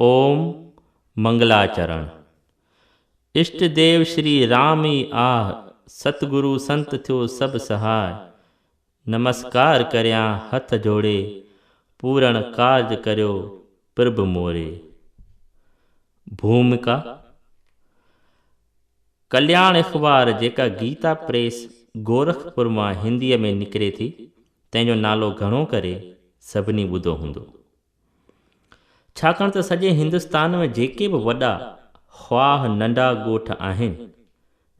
ओम मंगलाचरण। इष्ट देव श्री राम ई आह, सतगुरु संत थियो सब सहाय। नमस्कार करया हथ जोड़े, पूरण कार्ज करियो प्रभु मोरे। भूमिका कल्याण अखबार जेका गीता प्रेस गोरखपुर मां हिंदीअ में निकिरे थी, तंहिंजो नालो घणो करे सभिनी ॿुधो हूंदो। छाकाणि त सॼे हिंदुस्तान में जेके बि वॾा ख्वाह नंढा ॻोठ आहिनि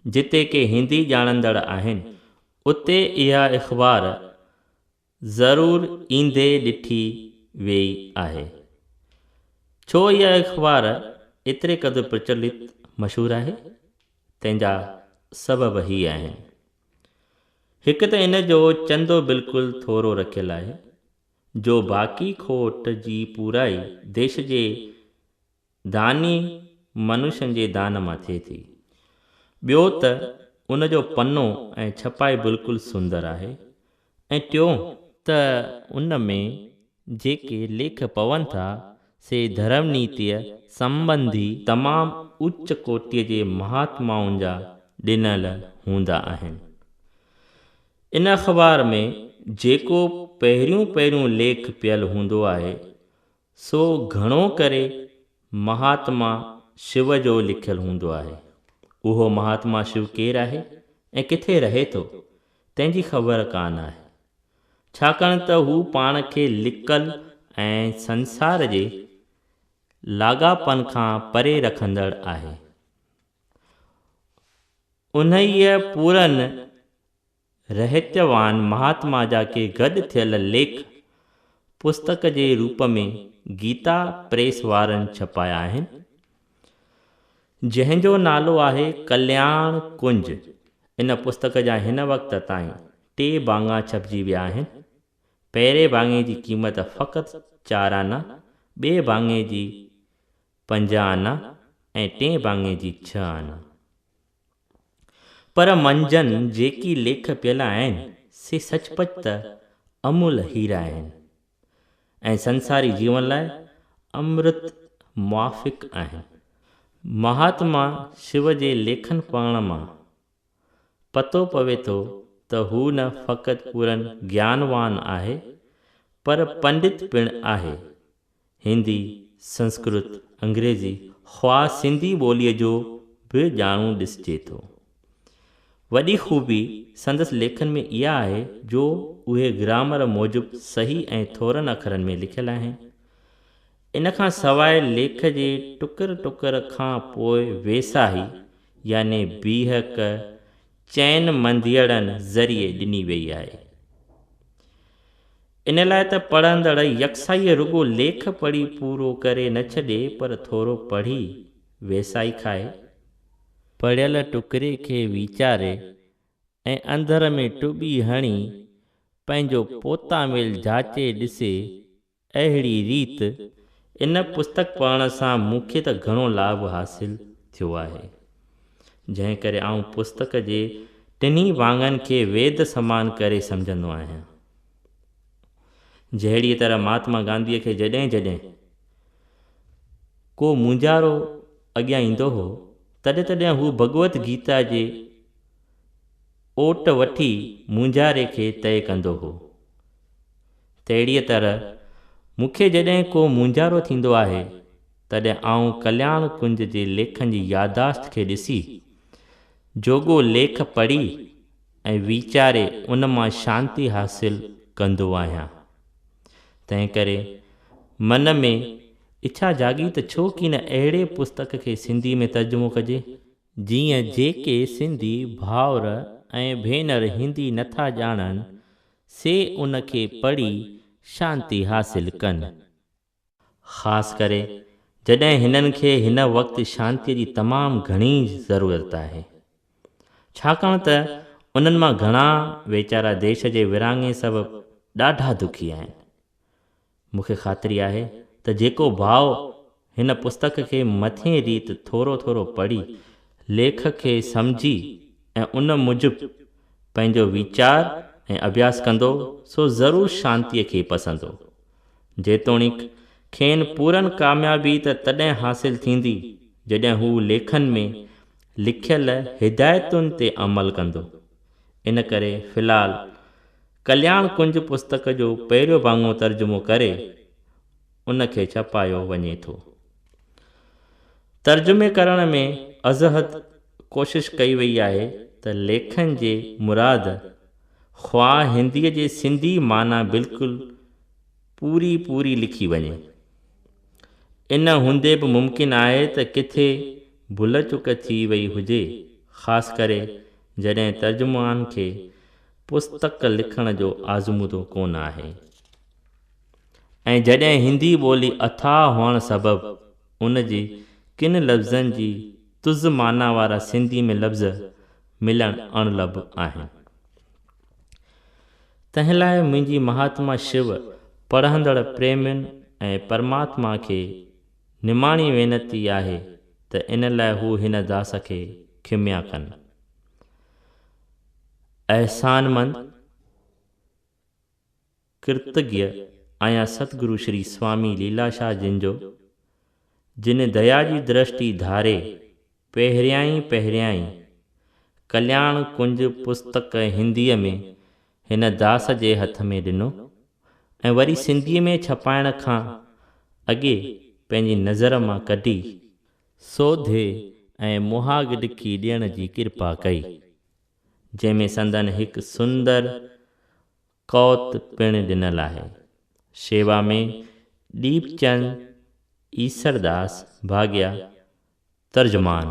जिते के हिंदी ॼाणंदड़ आहिनि, उते इहा अख़बार ज़रूरु ईंदे ॾिठी वेई आहे। छो इहा अख़बार एतिरे क़दुरु प्रचलित मशहूरु आहे, तंहिंजा सबब ई आहिनि। हिकु त इन जो चंदो बिल्कुलु थोरो रखियलु आहे, जो बाक़ी खोट जी पूराई देश जे दानी मनुष्यनि जे दान मां थिए थी। ॿियो त उन जो पनो ऐं छपाई बिल्कुलु सुंदर आहे। ऐं टियों त उन में जेके लेख पवनि था से धर्म नीतिअ संबंधी तमामु उच्च कोटीअ जे महात्माउनि जा ॾिनल हूंदा आहिनि। इन अख़बार में जेको पहिरियों लेख पियल हूंदो आहे, सो घणो करे महात्मा शिव जो लिखियलु हूंदो आहे। उहो महात्मा शिव केरु आहे ऐं किथे रहे थो, तंहिंजी ख़बर कान आहे, छाकाणि त हू पाण खे लिकल ऐं संसार जे लाॻापन खां परे रखंदड़ आहे। उन्हीअ पूरनि रहत्यवान महात्मा जा के गॾु थियल लेख पुस्तक जे रूप में गीता प्रेस वारनि छपाया आहिनि, जंहिंजो नालो आहे कल्याण कुंज। इन पुस्तक जा हिन वक़्त ताईं 3 भाङा छपजी विया आहिनि। पहिरें भाङे जी क़ीमत फ़क़ति 4 आना, ॿिए भाङे जी 5 आना ऐं 3 भाङे जी 6 आना। पर मंझंदि जेकी लेख पियल आहिनि से सचपच त अमूल हीरा आहिनि ऐं संसारी जीवन लाइ अमृत मुआफ़िक़ आहिनि। महात्मा शिव जे लेखन पढ़ण मां पतो पवे थो त हू न फ़क़ति पूरनि ज्ञानवान आहे, पर पंडित पिणु आहे। हिंदी, संस्कृत, अंग्रेज़ी ख़्वाह सिंधी ॿोलीअ जो बि ॼाणू ॾिसिजे थो। वॾी ख़ूबी संदसि लेखन में इहा आहे जो उहे ग्रामर मूजिबि सही ऐं थोरनि अखरनि में लिखियलु आहिनि। इन खां सवाइ लेख जे टुकर खां पोइ वेसाही याने बीहक चैन मंधियड़नि ज़रिए ॾिनी वई आहे। इन लाइ त पढ़ंदड़ यकसाईअ रुॻो लेख पढ़ी पूरो करे न छॾे, पर थोरो पढ़ी वेसाई खाए, पढ़ियल टुकरे खे वीचारे ऐं अंदर में टुॿी हणी पंहिंजो पोतामेल जाचे ॾिसे। अहिड़ी रीति इन पुस्तक पढ़ण सां मूंखे त घणो लाभ हासिल थियो आहे, जंहिं करे आउं पुस्तक जे टिनी भाङनि खे वेद समान करे सम्झंदो आहियां। जहिड़ीअ तरह महात्मा गांधीअ खे जॾहिं जॾहिं को मुंझारो अॻियां ईंदो हो, तॾहिं तॾहिं हू भगवत गीता जे ओट वठी मुंझारे खे तय कंदो हो। तहिड़ीअ तरह मूंखे जॾहिं को मुंझारो थींदो आहे, तॾहिं आउं कल्याण कुंज जे लेखनि जी यादाश्त खे ॾिसी जोॻो लेख पढ़ी ऐं वीचारे उन मां शांती हासिल कंदो आहियां। तंहिं करे मन में इच्छा जागी त छो की न अहिड़े पुस्तक खे सिंधी में तर्जुमो कजे, जीअं जेके सिंधी भाउर ऐं भेनर हिंदी नथा ॼाणनि से उन खे पढ़ी शांती हासिल कनि। ख़ासि करे जॾहिं हिननि खे हिन वक़्तु शांतीअ जी तमामु घणी ज़रूरत आहे, छाकाणि त उन्हनि मां घणा वीचारा देश जे विराङे सबबु ॾाढा दुखी आहिनि। मूंखे ख़ातिरी आहे त जेको भाउ हिन पुस्तक खे मथे रीति थोरो पढ़ी लेख खे सम्झी ऐं उन मूजिबि पंहिंजो वीचार ऐं अभ्यास कंदो, सो ज़रूरु शांतीअ खे पसंदो। जेतोणीकि खेनि पूरनि कामयाबी त तॾहिं हासिलु थींदी जॾहिं हू लेखनि में लिखियल हिदायतुनि ते अमल कंदो। इन करे फ़िलहालु कल्याण कुंज पुस्तक जो पहिरियों भाङो तर्जुमो करे उन खे छपायो वञे थो। तर्जुमे करण में अज़हद कोशिश कई वई आहे त लेखनि जे मुराद ख़्वाह हिंदीअ जे सिंधी माना बिल्कुलु पूरी लिखी वञे। इन हूंदे बि मुमकिन आहे त किथे भुल चुक थी वई हुजे, ख़ासि करे जॾहिं तर्जुमान खे पुस्तक लिखण जो आज़मूदो कोन आहे ऐं जॾहिं हिंदी ॿोली अथाह हुअण सबबि उन जी किन लफ़्ज़नि जी तुज़ माना वारा सिंधी में लफ़्ज़ मिलणु अणलभ आहिनि। तंहिं लाइ मुंहिंजी महात्मा शिव पढ़ंदड़ प्रेमियुनि ऐं परमात्मा खे निमाणी वेनती आहे त इन लाइ हू हिन दास खे खिमिया कनि। अहसानमंद कृतज्ञ आहियां सतगुरु श्री स्वामी लीलाशाह जिन जो, जिन दया जी दृष्टि धारे पहिरियां ई कल्याण कुंज पुस्तक हिंदीअ में हिन दास जे हथ में ॾिनो ऐं वरी सिंधीअ में छपाइण खां अॻे पंहिंजी नज़र मां कढी सोधे ऐं मुहाग लिखी ॾियण जी कृपा कई, जंहिंमें संदन हिकु सुंदर कौत पिणु ॾिनल आहे। शेवा में दीपचंद ईसरदास भाग्या तर्जुमान।